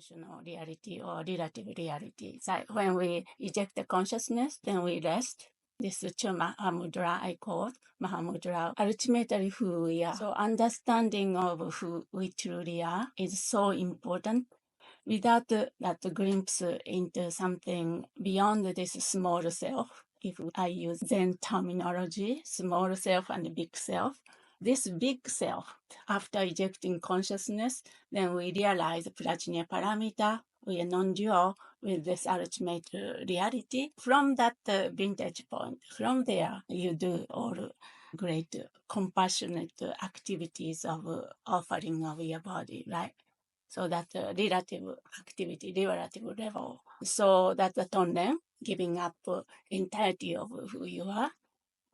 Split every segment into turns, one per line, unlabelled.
dimensional reality or relative reality. It's like when we eject the consciousness, then we rest. This is Chö Mahamudra, I call Mahamudra, ultimately who we are. So understanding of who we truly are is so important. Without that glimpse into something beyond this small self, if I use Zen terminology, small self and big self, this big self, after ejecting consciousness, then we realize Prajna Paramita, we are non-dual with this ultimate reality. From that vintage point, from there, you do all great compassionate activities of offering of your body, right? So that's a relative activity, relative level. So that's a tonnen, giving up entirety of who you are.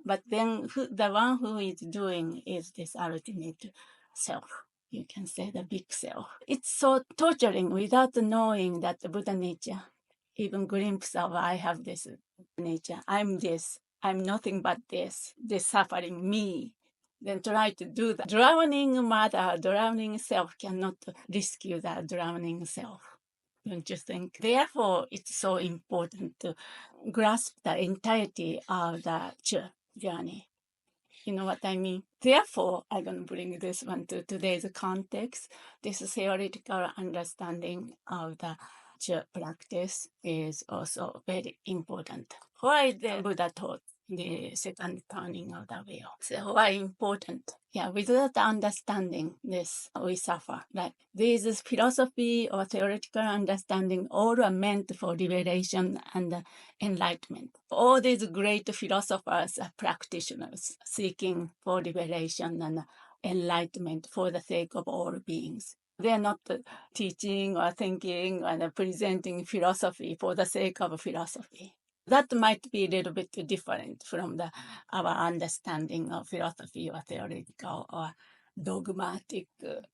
But then the one who is doing is this ultimate self. You can say the big self. It's so torturing without knowing that the Buddha nature, even glimpse of I have this nature, I'm this, I'm nothing but this suffering me. Then try to do that. Drowning mother, drowning self cannot rescue that drowning self. Don't you think? Therefore, it's so important to grasp the entirety of the Chö journey. You know what I mean? Therefore, I'm going to bring this one to today's context. This theoretical understanding of the Chö practice is also very important. Why the Buddha taught the second turning of the wheel? So why important? Yeah, without understanding this, we suffer. Like this philosophy or theoretical understanding all are meant for liberation and enlightenment. All these great philosophers are practitioners seeking for liberation and enlightenment for the sake of all beings. They are not teaching or thinking and presenting philosophy for the sake of philosophy. That might be a little bit different from our understanding of philosophy or theoretical or dogmatic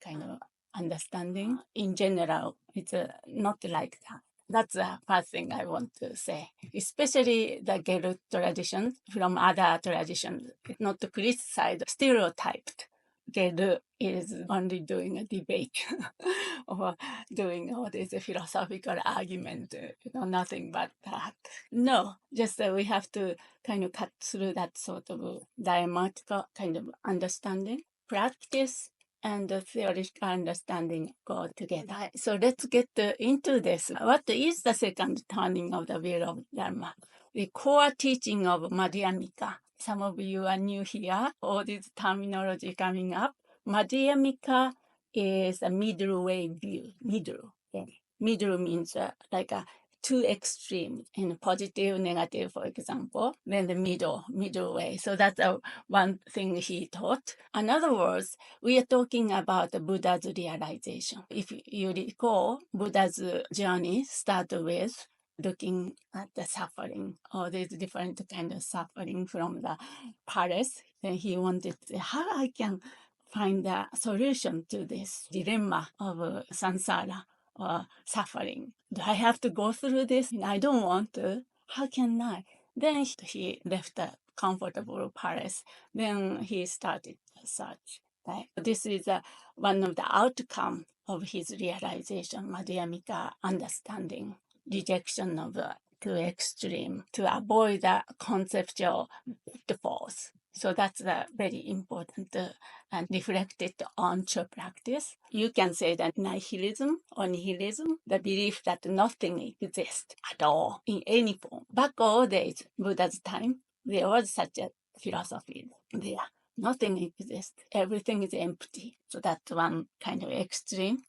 kind of understanding. In general, it's not like that. That's the first thing I want to say. Especially the Geru tradition from other traditions. It's not to criticize stereotyped. Geru is only doing a debate or doing all this philosophical argument, nothing but that. No, just we have to kind of cut through that sort of diametrical kind of understanding. Practice and the theoretical understanding go together. So let's get into this. What is the second turning of the wheel of Dharma? The core teaching of Madhyamika. Some of you are new here, all this terminology coming up. Madhyamika is a middle way view. Middle. Okay. Middle means like a two extreme in positive, negative, for example, then the middle way. So that's one thing he taught. In other words, we are talking about the Buddha's realization. If you recall, Buddha's journey started with looking at the suffering, all these different kind of suffering from the palace. Then he wanted to say, how I can find a solution to this dilemma of samsara or suffering. Do I have to go through this? I don't want to. How can I? Then he left a comfortable palace. Then he started search. Right? This is one of the outcome of his realization, Madhyamika understanding, rejection of too extreme to avoid the conceptual pitfalls. So that's very important and reflected on Chö practice. You can say that nihilism or nihilism, the belief that nothing exists at all in any form. Back all days, Buddha's time, there was such a philosophy there. Nothing exists. Everything is empty. So that's one kind of extreme.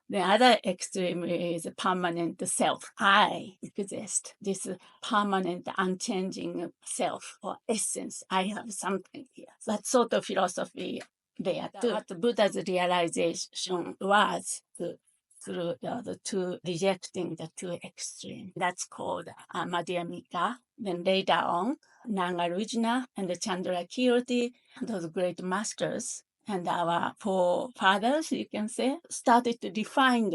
The other extreme is permanent self. I exist. This permanent, unchanging self or essence. I have something here. That sort of philosophy there. What Buddha's realization was through the two, rejecting the two extremes. That's called Madhyamika. Then later on, Nagarjuna and Chandrakirti, those great masters, and our forefathers, you can say, started to define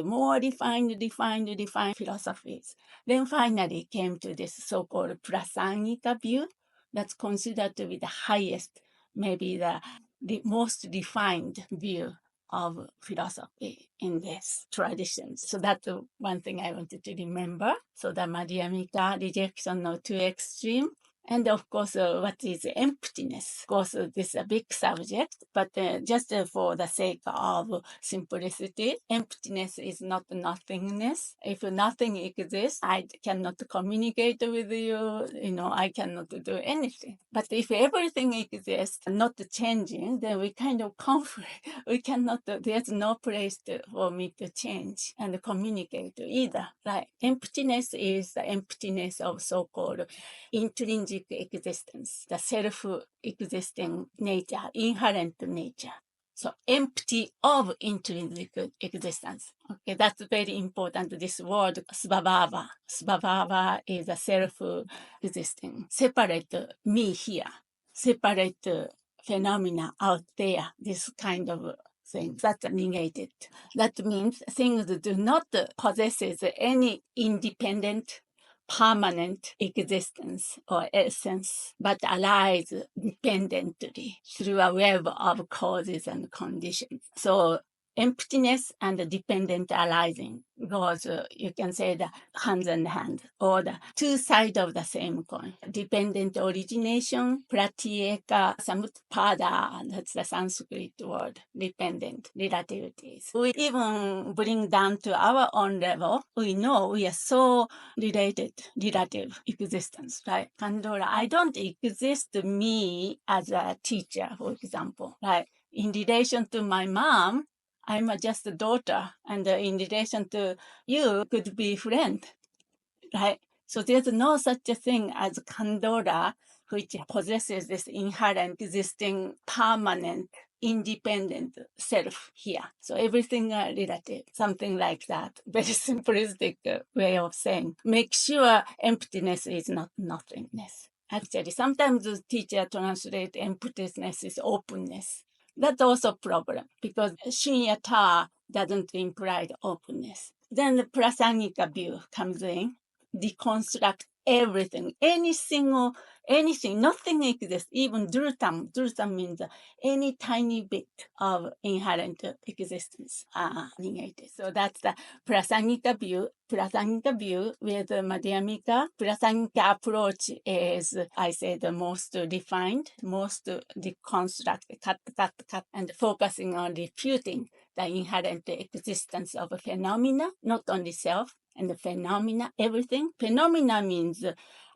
philosophies. Then finally came to this so-called prasangika view that's considered to be the highest, maybe the most defined view of philosophy in this tradition. So that's one thing I wanted to remember. So the Madhyamika rejection of two extreme. And of course, what is emptiness? Of course, this is a big subject, but just for the sake of simplicity, emptiness is not nothingness. If nothing exists, I cannot communicate with you, I cannot do anything. But if everything exists, not changing, then we kind of conflict. We cannot, there's no place for me to change and communicate either. Right? Emptiness is the emptiness of so-called intrinsic existence, the self-existing nature, inherent nature. So empty of intrinsic existence. Okay, that's very important. This word svabhava. Svabhava is a self-existing, separate me here, separate phenomena out there. This kind of thing that's negated. That means things do not possess any independent permanent existence or essence, but arise dependently through a web of causes and conditions. So emptiness and dependent arising goes, you can say, the hand in hand, or the two sides of the same coin. Dependent origination, pratyeka samutpada, that's the Sanskrit word, dependent relativities. We even bring down to our own level, we know we are so related, relative existence, right? Kandora, I don't exist me as a teacher, for example, right? In relation to my mom, I'm just a daughter, and in relation to you, could be friend, right? So there's no such a thing as Kandora, which possesses this inherent, existing, permanent, independent self here. So everything relative, something like that. Very simplistic way of saying. Make sure emptiness is not nothingness. Actually, sometimes the teacher translate emptiness is openness. That's also a problem because shunyata doesn't imply the openness. Then the prasangika view comes in, deconstruct everything, anything, nothing exists, even drutam. Drutam means any tiny bit of inherent existence negated. So that's the prasangika view. Prasangika view with Madhyamika. Prasangika approach is, I say, the most refined, most deconstructed, cut, and focusing on refuting the inherent existence of a phenomena, not only self, and the phenomena, everything. Phenomena means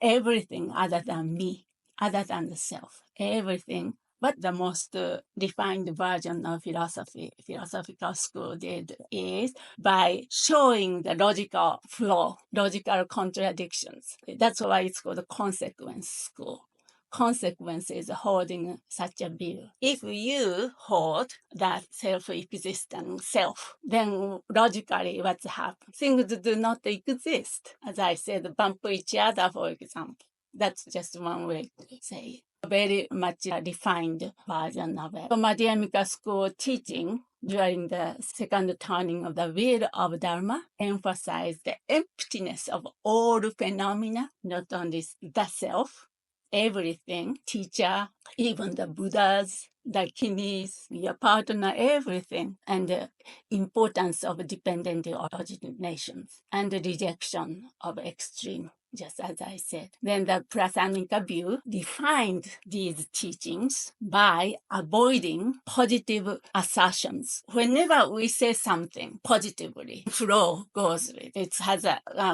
everything other than me, other than the self, everything. But the most refined version of philosophical school did is by showing the logical flow, logical contradictions. That's why it's called the consequence school. Consequence is holding such a view. If you hold that self-existent self, then logically what's happened? Things do not exist. As I said, bump each other, for example. That's just one way to say it. Very much refined version of it. So Madhyamika school teaching during the second turning of the wheel of Dharma emphasized the emptiness of all phenomena, not only the self, everything, teacher, even the Buddhas, the kidneys, your partner, everything, and the importance of dependent originations and the rejection of extreme, just as I said. Then the Prasangika view defined these teachings by avoiding positive assertions. Whenever we say something positively, flow goes with it. It has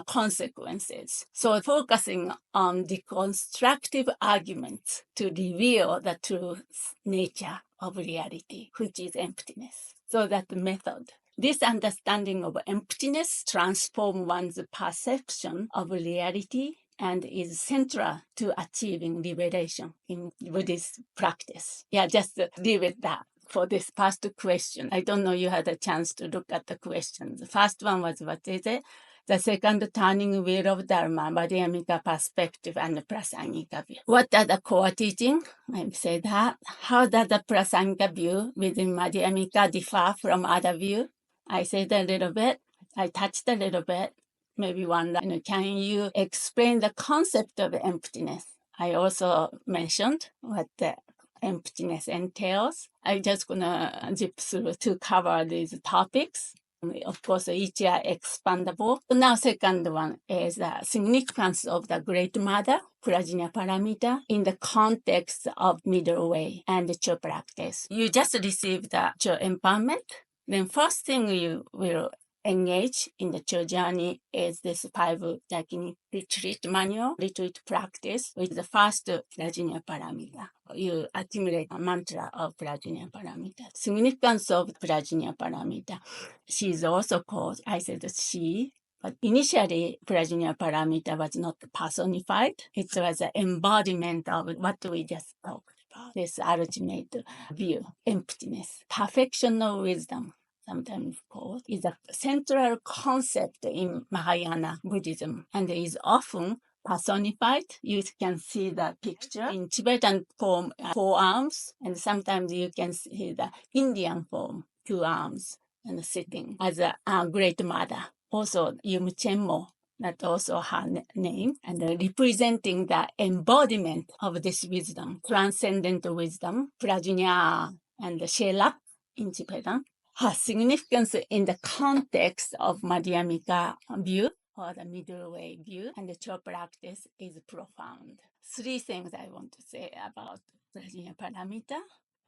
consequences. So focusing on the constructive arguments to reveal the true nature of reality, which is emptiness. So that method. This understanding of emptiness transforms one's perception of reality and is central to achieving liberation in Buddhist practice. Yeah, just leave it that for this past question. I don't know you had a chance to look at the questions. The first one was, what is it? The second turning wheel of Dharma, Madhyamika perspective and Prasangika view. What are the core teaching? I say that. How does the Prasangika view within Madhyamika differ from other view? I said a little bit. I touched a little bit. Maybe one line. Can you explain the concept of emptiness? I also mentioned what the emptiness entails. I'm just gonna zip through to cover these topics. Of course, each are expandable. Now, second one is the significance of the Great Mother, Prajna Paramita, in the context of middle way and the Chö practice. You just received the Chö empowerment. Then first thing you will engage in the Chö journey is this 5 Dakini retreat manual, retreat practice, which is the first Prajna Paramita. You accumulate a mantra of Prajna Paramita. Significance of Prajna Paramita. She is also called, I said she, but initially Prajna Paramita was not personified. It was an embodiment of what we just talked about. This ultimate view, emptiness, perfectional wisdom, sometimes called, is a central concept in Mahayana Buddhism and is often personified. You can see the picture in Tibetan form, 4 arms, and sometimes you can see the Indian form, 2 arms, and sitting as a great mother. Also, Yum Chenmo, that's also her name, and representing the embodiment of this wisdom, transcendent wisdom, prajna and shelap in Tibetan, has significance in the context of Madhyamika view or the middle way view, and the Chö practice is profound. 3 things I want to say about Prajna Paramita.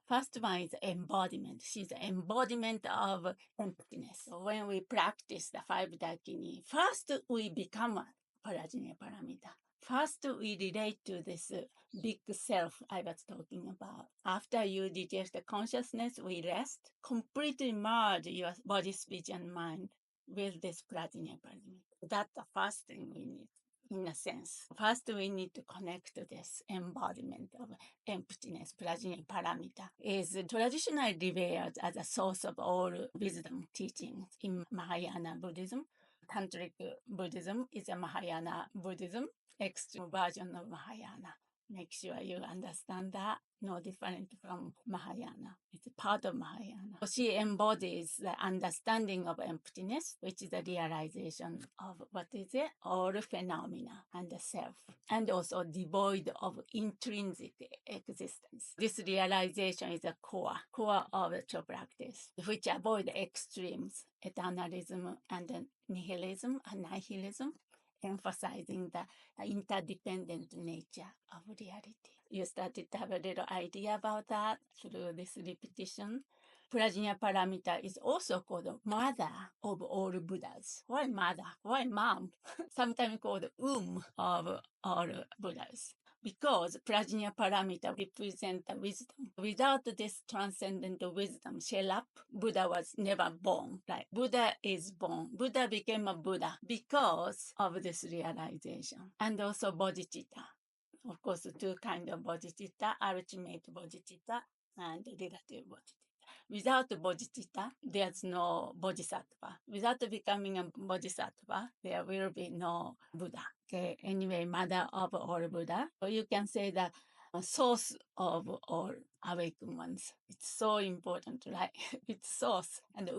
First one is embodiment. She's the embodiment of emptiness. So when we practice the 5 Dakini, first we become a Prajna Paramita. First we relate to this big self I was talking about. After you detect the consciousness, we rest, completely merge your body, speech, and mind with this Prajna Paramita. That's the first thing we need. In a sense, first we need to connect to this embodiment of emptiness. Prajna Paramita is traditionally revered as a source of all wisdom teachings in Mahayana Buddhism. Tantric Buddhism is a Mahayana Buddhism, extreme version of Mahayana. Make sure you understand that. No different from Mahayana. It's part of Mahayana. She embodies the understanding of emptiness, which is the realization of what is it? All phenomena and the self, and also devoid of intrinsic existence. This realization is a core of the Chö practice, which avoid extremes, eternalism and nihilism, emphasizing the interdependent nature of reality. You started to have a little idea about that through this repetition. Prajna Paramita is also called mother of all Buddhas. Why mother? Why mom? Sometimes called of all Buddhas. Because Prajna Paramita represents the wisdom. Without this transcendent wisdom, Shelap, Buddha was never born. Right? Buddha is born. Buddha became a Buddha because of this realization. And also bodhicitta. Of course, 2 kinds of bodhicitta, ultimate bodhicitta and relative bodhicitta. Without bodhicitta, there's no bodhisattva. Without becoming a bodhisattva, there will be no Buddha. Okay, anyway, mother of all Buddha. So you can say that source of all awakened ones. It's so important, right? It's source and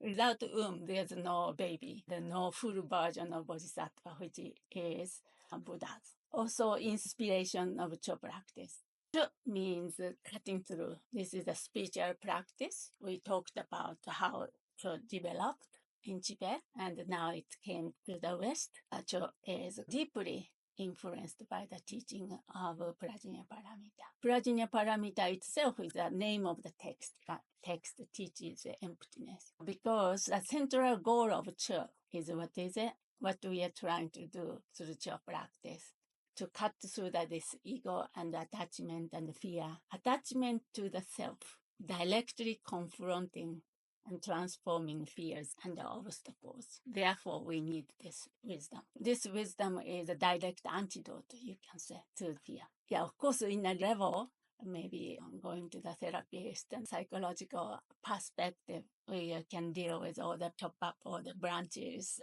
Without there's no baby. There's no full version of bodhisattva, which is Buddha. Also, inspiration of Chö practice. Chö means cutting through. This is a spiritual practice. We talked about how Chö developed in Tibet, and now it came to the West. Chö is deeply influenced by the teaching of Prajna Paramita. Prajna Paramita itself is the name of the text. That text teaches emptiness. Because the central goal of Chö is what is it? What we are trying to do through Chö practice. To cut through this ego and attachment and fear. Attachment to the self, directly confronting and transforming fears and obstacles. Therefore, we need this wisdom. This wisdom is a direct antidote, you can say, to fear. Yeah, of course, in a level, maybe going to the therapist and psychological perspective, we can deal with all the chop up, all the branches.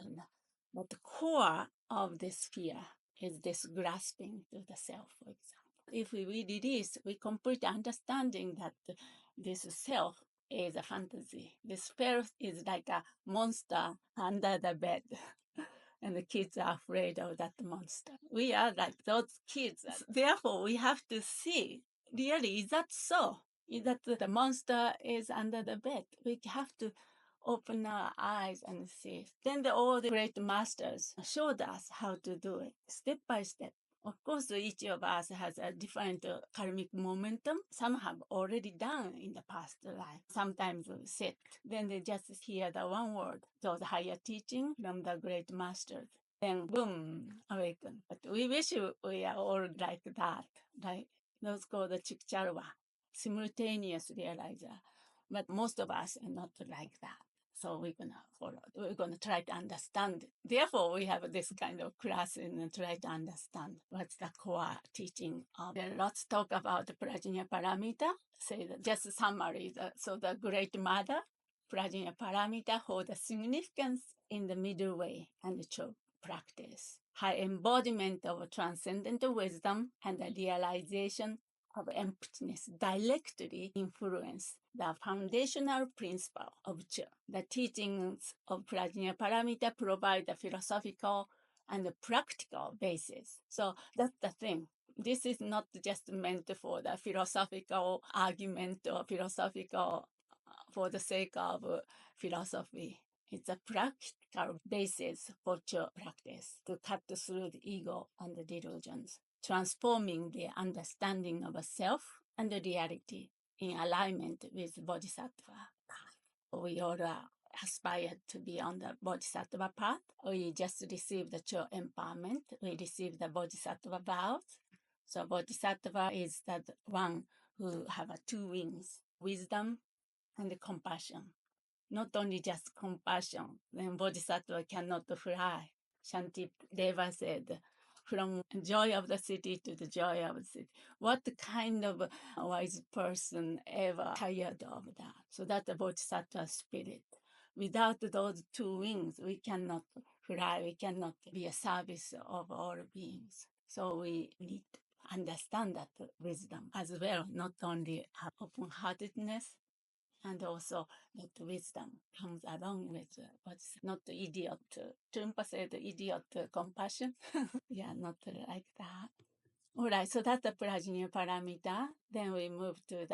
But the core of this fear is this grasping to the self, for example. If we release, we complete understanding that this self is a fantasy. This self is like a monster under the bed. And the kids are afraid of that monster. We are like those kids. Therefore, we have to see really, is that so? Is that the monster is under the bed? We have to open our eyes and see. Then all the great masters showed us how to do it step by step. Of course, each of us has a different karmic momentum. Some have already done in the past life. Sometimes we sit, then they just hear the one word, those higher teaching from the great masters. Then boom, awaken. But we wish we are all like that, right? Those called the chikcharwa, simultaneous realizer. But most of us are not like that. So we're gonna follow. We're gonna try to understand. Therefore, we have this kind of class and try to understand what's the core teaching. There are lots talk about the Prajna Paramita. Say that just summary. So the Great Mother, Prajna Paramita, hold the significance in the middle way and the Chö practice. High embodiment of transcendental wisdom and the realization of emptiness directly influence the foundational principle of Chö. The teachings of Prajna Paramita provide the philosophical and the practical basis. So that's the thing. This is not just meant for the philosophical argument or philosophical for the sake of philosophy. It's a practical basis for Chö practice to cut through the ego and the delusions, transforming the understanding of a self and the reality in alignment with Bodhisattva path. We all aspire to be on the Bodhisattva path. We just received the Chö empowerment. We received the Bodhisattva vows. So Bodhisattva is that one who have two wings, wisdom and compassion. Not only just compassion, then Bodhisattva cannot fly. Shanti Deva said, from joy of the city to the joy of the city. What kind of wise person ever tired of that? So that's the Bodhisattva spirit. Without those two wings, we cannot fly, we cannot be a service of all beings. So we need to understand that wisdom as well, not only open-heartedness, and also that wisdom comes along with what's not the idiot. Trungpa said idiot compassion. Yeah, not like that. All right, so that's the Prajna Paramita. Then we move to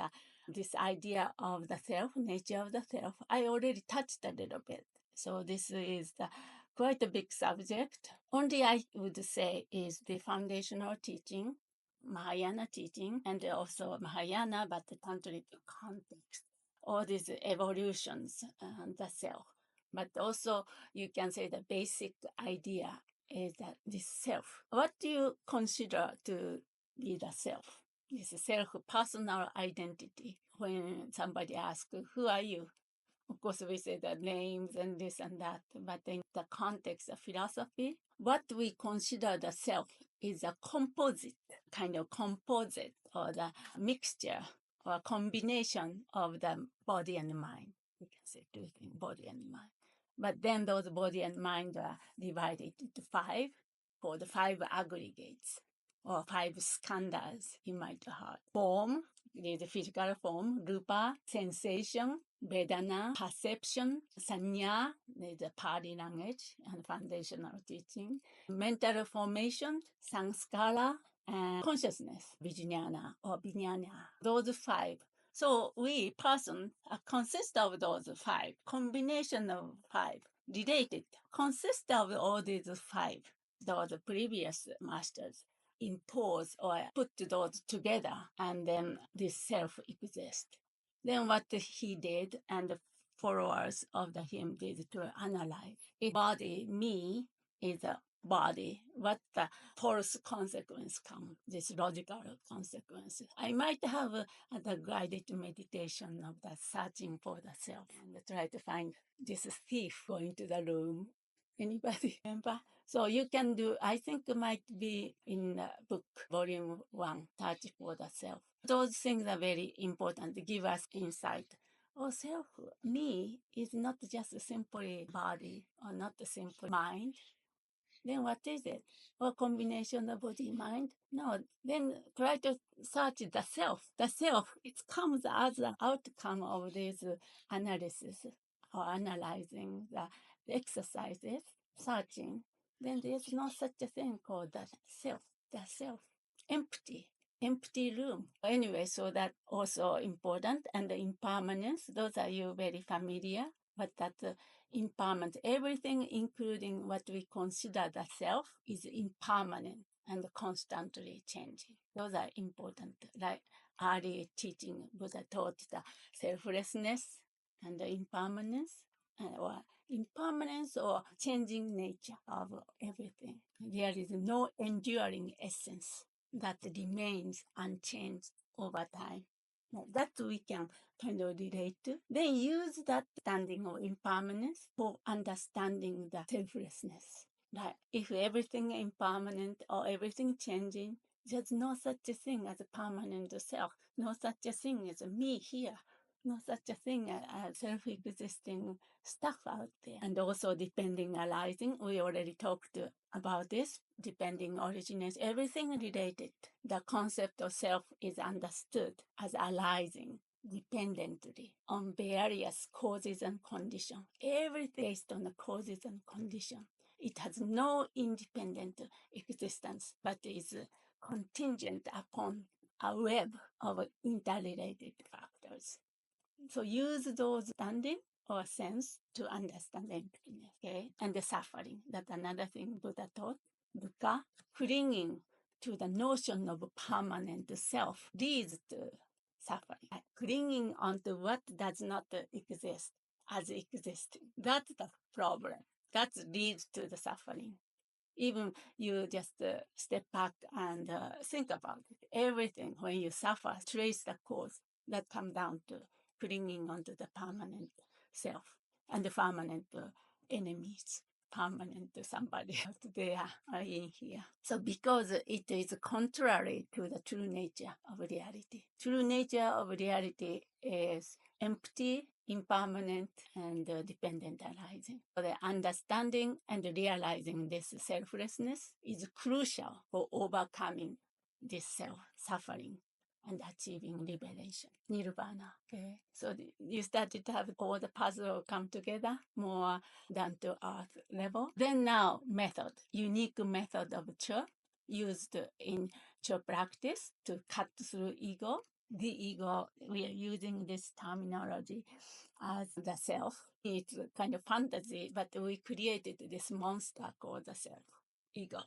this idea of the self, nature of the self. I already touched a little bit. So this is quite a big subject. Only I would say is the foundational teaching, Mahayana teaching, and also Mahayana, but the tantric context. All these evolutions and the self. But also you can say the basic idea is that this self. What do you consider to be the self? This self personal identity. When somebody asks, who are you? Of course, we say the names and this and that, but in the context of philosophy, what we consider the self is a composite, kind of composite or the mixture or combination of the body and mind. We can say two things, body and mind. But then those body and mind are divided into five for the five aggregates or five skandhas you might have. Form, there's a physical form, rupa, sensation, Vedana, perception, sanya, the Pali language and foundational teaching, mental formation, sanskara, and consciousness, vijnana or vijnana. Those five. So we person consist of those five, combination of five, related, consist of all these five. Those previous masters impose or put those together, and then this self exists. Then what he did and the followers of him did to analyze. If body, me, is a body, what the false consequence come, this logical consequence. I might have the guided meditation of the searching for the self and try to find this thief going to the room. Anybody remember? So you can do, I think it might be in the book, volume 1, Search for the Self. Those things are very important to give us insight. Oh, self, me is not just simply body or not simply mind. Then what is it? Or combination of body, mind? No, then try to search the self. The self, it comes as an outcome of this analysis or analyzing the exercises, searching. Then there's no such a thing called the self. The self, empty. empty room. Anyway, so that also important. And the impermanence, those are you very familiar. But that impermanent, everything including what we consider the self is impermanent and constantly changing. Those are important. Like early teaching, Buddha taught the selflessness and the impermanence, or impermanence or changing nature of everything. There is no enduring essence that remains unchanged over time. That we can kind of relate to. Then use that understanding of impermanence for understanding the selflessness. Like if everything impermanent or everything changing, there's no such a thing as a permanent self, no such a thing as a me here, no such a thing as self-existing stuff out there. And also depending arising, we already talked about this, depending originates, everything related. The concept of self is understood as arising dependently on various causes and conditions. Everything based on the causes and conditions. It has no independent existence, but is contingent upon a web of interrelated factors. So use those understanding or sense to understand emptiness, okay? And the suffering. That's another thing Buddha taught. Dukkha, clinging to the notion of permanent self leads to suffering. Clinging onto what does not exist as existing. That's the problem. That leads to the suffering. Even you just step back and think about it. Everything, when you suffer, trace the cause that come down to clinging onto the permanent self and the permanent enemies, permanent somebody out there in here. So because it is contrary to the true nature of reality. True nature of reality is empty, impermanent, and dependent arising. So the understanding and realizing this selflessness is crucial for overcoming this self-suffering and achieving liberation, nirvana. Okay, so you started to have all the puzzle come together more down to earth level. Then now method, unique method of Chö used in Chö practice to cut through ego. The ego, we are using this terminology as the self. It's a kind of fantasy, but we created this monster called the self, ego.